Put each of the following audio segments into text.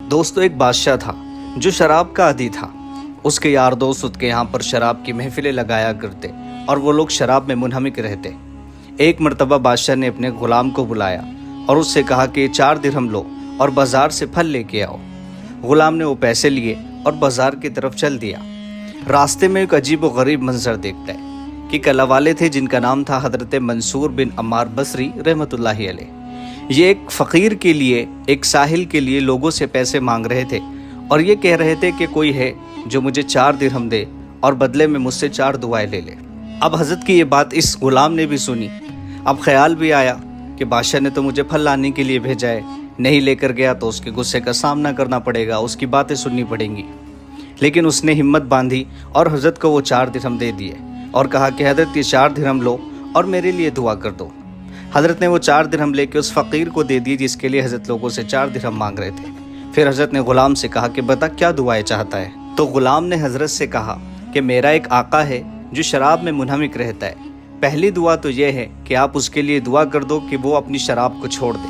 दोस्तों एक बादशाह था जो शराब का आदी था। उसके यार दोस्त उसके यहाँ पर शराब की महफिलें लगाया करते और वो लोग शराब में मुनहमिक रहते। एक मर्तबा बादशाह ने अपने गुलाम को बुलाया और उससे कहा कि 4 दिरहम लो और बाजार से फल लेके आओ। गुलाम ने वो पैसे लिए और बाजार की तरफ चल दिया। रास्ते में एक अजीब व गरीब मंजर देखता है कि कला वाले थे जिनका नाम था हजरत मंसूर बिन अम्मार बसरी रहमतुल्लाहि अलैह। ये एक फ़कीर के लिए, एक साहिल के लिए लोगों से पैसे मांग रहे थे और ये कह रहे थे कि कोई है जो मुझे 4 दिरहम दे और बदले में मुझसे 4 दुआएं ले ले। अब हज़रत की ये बात इस गुलाम ने भी सुनी। अब ख्याल भी आया कि बादशाह ने तो मुझे फल लाने के लिए भेजा है, नहीं लेकर गया तो उसके गुस्से का सामना करना पड़ेगा, उसकी बातें सुननी पड़ेंगी। लेकिन उसने हिम्मत बांधी और हज़रत को वो 4 दिरहम दे दिए और कहा कि हज़रत ये 4 दिरहम लो और मेरे लिए दुआ कर दो। हज़रत ने वो 4 दिरहम लेके उस फ़कीर को दे दिए जिसके लिए हज़रत लोगों से 4 दिरहम मांग रहे थे। फिर हज़रत ने ग़ुलाम से कहा कि बता क्या दुआएं चाहता है। तो ग़ुलाम ने हज़रत से कहा कि मेरा एक आका है जो शराब में मुनहमिक रहता है। पहली दुआ तो ये है कि आप उसके लिए दुआ कर दो कि वो अपनी शराब को छोड़ दे।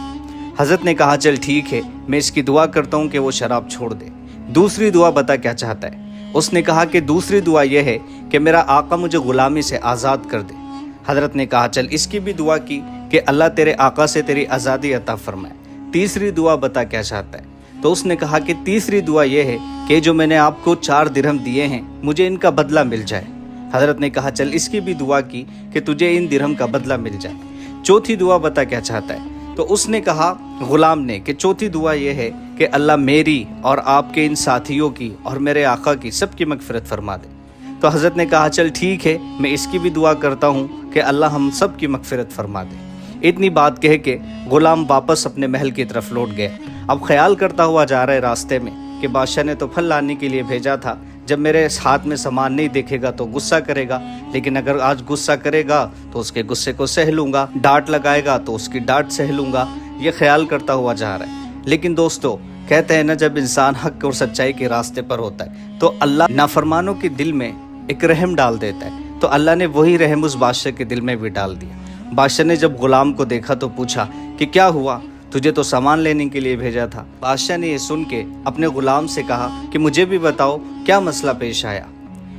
हज़रत ने कहा चल ठीक है, मैं इसकी दुआ करता हूँ कि वो शराब छोड़ दे। दूसरी दुआ बता क्या चाहता है। उसने कहा कि दूसरी दुआ यह है कि मेरा आका मुझे ग़ुलामी से आज़ाद कर दे। हज़रत ने कहा चल इसकी भी दुआ की कि अल्लाह तेरे आका से तेरी आज़ादी अता फरमाए। तीसरी दुआ बता क्या चाहता है। तो उसने कहा कि तीसरी दुआ यह है कि जो मैंने आपको 4 दिरहम दिए हैं मुझे इनका बदला मिल जाए। हज़रत ने कहा चल इसकी भी दुआ की कि तुझे इन दिरहम का बदला मिल जाए। चौथी दुआ बता क्या चाहता है। तो उसने कहा ग़ुलाम ने कि चौथी दुआ यह है कि अल्लाह मेरी और आपके इन साथियों की और मेरे आका की सबकी मग़फ़िरत फरमा दे। तो हज़रत ने कहा चल ठीक है, मैं इसकी भी दुआ करता हूँ कि अल्लाह हम सब की मग़फ़िरत फरमा दे। इतनी बात कह के ग़ुलाम वापस अपने महल की तरफ लौट गया। अब ख्याल करता हुआ जा रहा है रास्ते में कि बादशाह ने तो फल लाने के लिए भेजा था, जब मेरे हाथ में सामान नहीं देखेगा तो गुस्सा करेगा, लेकिन अगर आज गुस्सा करेगा तो उसके गुस्से को सह लूँगा, डांट लगाएगा तो उसकी डांट सह लूँगा। ये ख्याल करता हुआ जा रहा है। लेकिन दोस्तों कहते हैं ना, जब इंसान हक़ और सच्चाई के रास्ते पर होता है तो अल्लाह नाफरमानों के दिल में एक रहम डाल देता है। तो अल्लाह ने वही रहम उस बादशाह के दिल में भी डाल दिया। बादशाह ने जब ग़ुलाम को देखा तो पूछा कि क्या हुआ, तुझे तो सामान लेने के लिए भेजा था। बादशाह ने ये सुन के अपने ग़ुलाम से कहा कि मुझे भी बताओ क्या मसला पेश आया।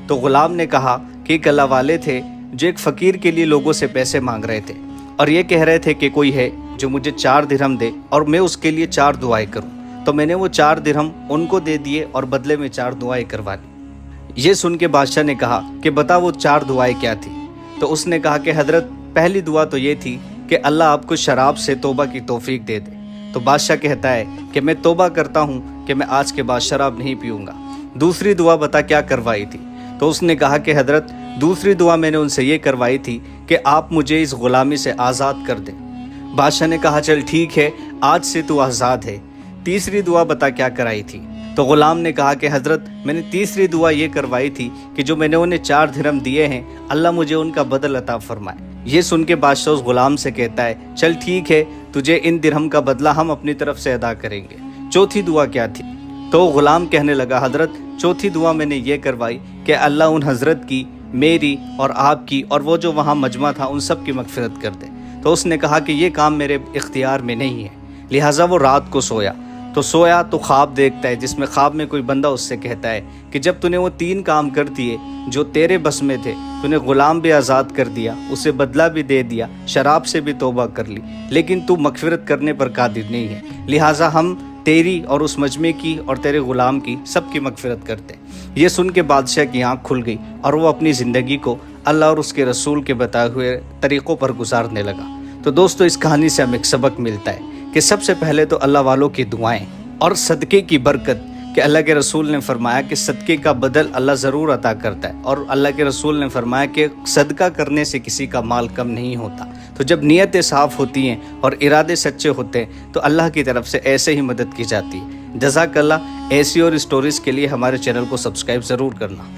तो ग़ुलाम ने कहा कि कला वाले थे जो एक फ़कीर के लिए लोगों से पैसे मांग रहे थे और ये कह रहे थे कि कोई है जो मुझे 4 दिरहम दे और मैं उसके लिए 4 दुआएं करूँ। तो मैंने वो 4 दिरहम उनको दे दिए और बदले में 4 दुआएं करवा दी। ये सुन के बादशाह ने कहा कि बता वो 4 दुआएं क्या थी। तो उसने कहा कि हज़रत पहली दुआ तो ये थी कि अल्लाह आपको शराब से तौबा की तौफीक दे दे। तो बादशाह कहता है कि मैं तौबा करता हूँ कि मैं आज के बाद शराब नहीं पीऊँगा। दूसरी दुआ बता क्या करवाई थी। तो उसने कहा कि हज़रत दूसरी दुआ मैंने उनसे ये करवाई थी कि आप मुझे इस ग़ुलामी से आज़ाद कर दें। बादशाह ने कहा चल ठीक है, आज से तू आज़ाद है। तीसरी दुआ बता क्या कराई थी। तो ग़ुलाम ने कहा कि हज़रत मैंने तीसरी दुआ ये करवाई थी कि जो मैंने उन्हें 4 दिरहम दिए हैं अल्लाह मुझे उनका बदल अता फरमाए। ये सुन के बादशाह उस ग़ुलाम से कहता है चल ठीक है, तुझे इन दिरहम का बदला हम अपनी तरफ से अदा करेंगे। चौथी दुआ क्या थी। तो ग़ुलाम कहने लगा हज़रत चौथी दुआ मैंने ये करवाई कि अल्लाह उन हज़रत की, मेरी और आपकी और वो जो वहाँ मजमा था उन सब की मग़फ़िरत कर दे। तो उसने कहा कि ये काम मेरे इख्तियार में नहीं है। लिहाजा वो रात को सोया तो ख्वाब देखता है जिसमें ख्वाब में कोई बंदा उससे कहता है कि जब तूने वो 3 काम कर दिए जो तेरे बस में थे, तूने ग़ुलाम भी आज़ाद कर दिया, उसे बदला भी दे दिया, शराब से भी तौबा कर ली, लेकिन तू मग़फ़िरत करने पर कादिर नहीं है। लिहाजा हम तेरी और उस मजमे की और तेरे ग़ुलाम की सबकी मग़फ़िरत करते। ये सुन के बादशाह की आँख खुल गई और वो अपनी ज़िंदगी को अल्लाह और उसके रसूल के बताए हुए तरीक़ों पर गुजारने लगा। तो दोस्तों इस कहानी से हमें एक सबक मिलता है कि सबसे पहले तो अल्लाह वालों की दुआएं और सदक़े की बरकत, कि अल्लाह के रसूल ने फरमाया कि सदक़े का बदल अल्लाह ज़रूर अता करता है और अल्लाह के रसूल ने फरमाया कि सदका करने से किसी का माल कम नहीं होता। तो जब नीयतें साफ़ होती हैं और इरादे सच्चे होते हैं तो अल्लाह की तरफ से ऐसे ही मदद की जाती है। जज़ाकल्लाह। ऐसी और स्टोरीज़ के लिए हमारे चैनल को सब्सक्राइब ज़रूर करना।